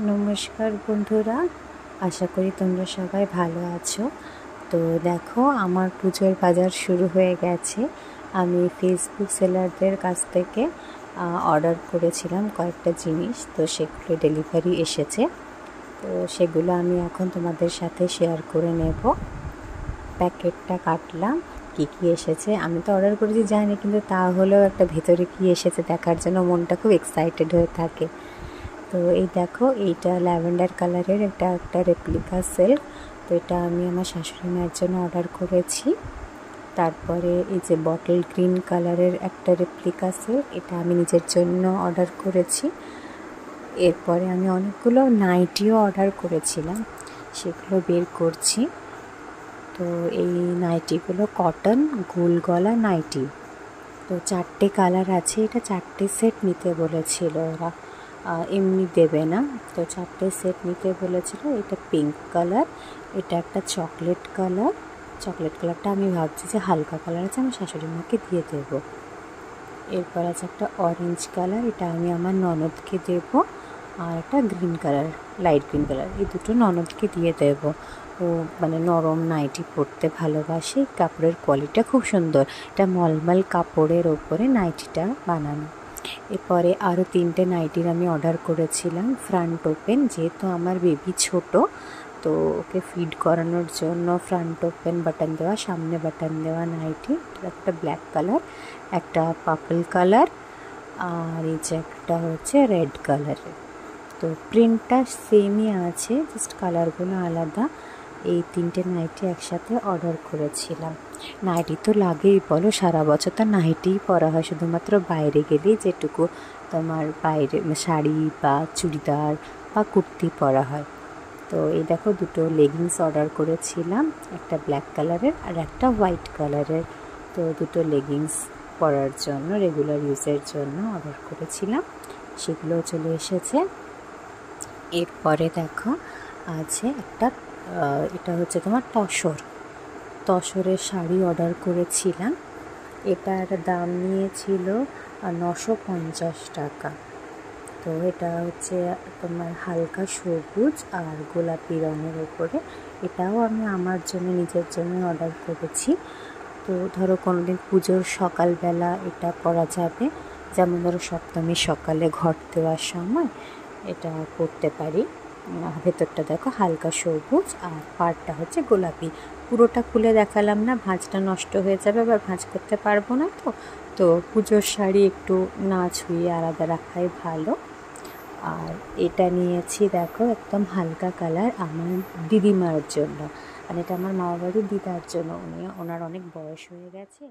নমস্কার বন্ধুরা, আশা করি তোমরা সবাই ভালো আছো। তো দেখো, আমার পুজোর বাজার শুরু হয়ে গেছে। আমি ফেসবুক সেলারদের কাছ থেকে অর্ডার করেছিলাম কয়েকটা জিনিস, তো সেগুলো ডেলিভারি এসেছে। তো সেগুলো আমি এখন তোমাদের সাথে শেয়ার করে নেব। প্যাকেটটা কাটলাম, কী কী এসেছে। আমি তো অর্ডার করেছি জানি, কিন্তু তাহলেও একটা ভেতরে কী এসেছে দেখার জন্য মনটা খুব এক্সাইটেড হয়ে থাকে। তো এই দেখো, এইটা ল্যাভেন্ডার কালারের একটা রেপ্লিকা সিল্ক। তো এটা আমি আমার শাশুড়ি মায়ের জন্য অর্ডার করেছি। তারপরে এই যে বটল গ্রিন কালারের একটা রেপ্লিকা সিল্ক, এটা আমি নিজের জন্য অর্ডার করেছি। এরপরে আমি অনেকগুলো নাইটিও অর্ডার করেছিলাম, সেগুলো বের করছি। তো এই নাইটিগুলো কটন গোল গলা নাইটি। তো 4টে কালার আছে, এটা 4টে সেট নিতে বলেছিল ওরা, এমনি দেবে না। তো 4টে সেট নিতে বলেছিল। এটা পিঙ্ক কালার, এটা একটা চকলেট কালারটা আমি ভাবছি যে হালকা কালার আছে, আমার শাশুড়ি মাকে দিয়ে দেবো। এরপর আছে একটা অরেঞ্জ কালার, এটা আমি আমার ননদকে দেবো। আর একটা green colour, light green colour, এই দুটো ননদকে দিয়ে দেবো। ও মানে নরম নাইটি পরতে ভালোবাসে, কাপড়ের কোয়ালিটিটা খুব সুন্দর। এটা মলমল কাপড়ের ওপরে নাইটিটা বানানো। এরপরে আরও 3টে নাইটির আমি অর্ডার করেছিলাম ফ্রন্ট ওপেন, যেহেতু আমার বেবি ছোট, তো ওকে ফিড করানোর জন্য ফ্রন্ট ওপেন বাটন দেওয়া, সামনে বাটন দেওয়া নাইটি। একটা ব্ল্যাক কালার, একটা পার্পল কালার, আর এই যে একটা হচ্ছে রেড কালারের। তো প্রিন্টটা সেমই আছে, জাস্ট কালারগুলো আলাদা। এই 3টে নাইটি একসাথে অর্ডার করেছিলাম। নাইটি তো লাগেই, বলো, সারা বছর তো নাইটিই পরা হয়, শুধুমাত্র বাইরে গেলেই যেটুকু তোমার বাইরে শাড়ি বা চুড়িদার বা কুর্তি পরা হয়। তো এই দেখো, দুটো লেগিংস অর্ডার করেছিলাম, একটা ব্ল্যাক কালারের আর একটা হোয়াইট কালারের। তো দুটো লেগিংস পরার জন্য, রেগুলার ইউজের জন্য অর্ডার করেছিলাম, সেগুলো চলে এসেছে। এরপরে দেখো আছে একটা, এটা হচ্ছে তোমার তসরের শাড়ি অর্ডার করেছিলাম। এটার দাম নিয়েছিল 950 টাকা। তো এটা হচ্ছে তোমার হালকা সবুজ আর গোলাপি রঙের ওপরে। এটাও আমি আমার জন্য, নিজের জন্য অর্ডার করেছি। তো ধরো কোনোদিন পুজোর সকালবেলা এটা পরা যাবে, যেমন ধরো সপ্তমীর সকালে ঘট দেওয়ার সময় এটা পরতে পারি। ভেতরটা দেখো হালকা সবুজ আর পাড়টা হচ্ছে গোলাপি। পুরোটা খুলে দেখালাম না, ভাঁজটা নষ্ট হয়ে যাবে, আবার ভাঁজ করতে পারবো না। তো পুজোর শাড়ি একটু না ছুঁয়ে আলাদা রাখাই ভালো। আর এটা নিয়েছি দেখো, একদম হালকা কালার, আমার দিদিমার জন্য। আর এটা আমার মামাবাড়ির দিদার জন্য, ওনার অনেক বয়স হয়ে গেছে।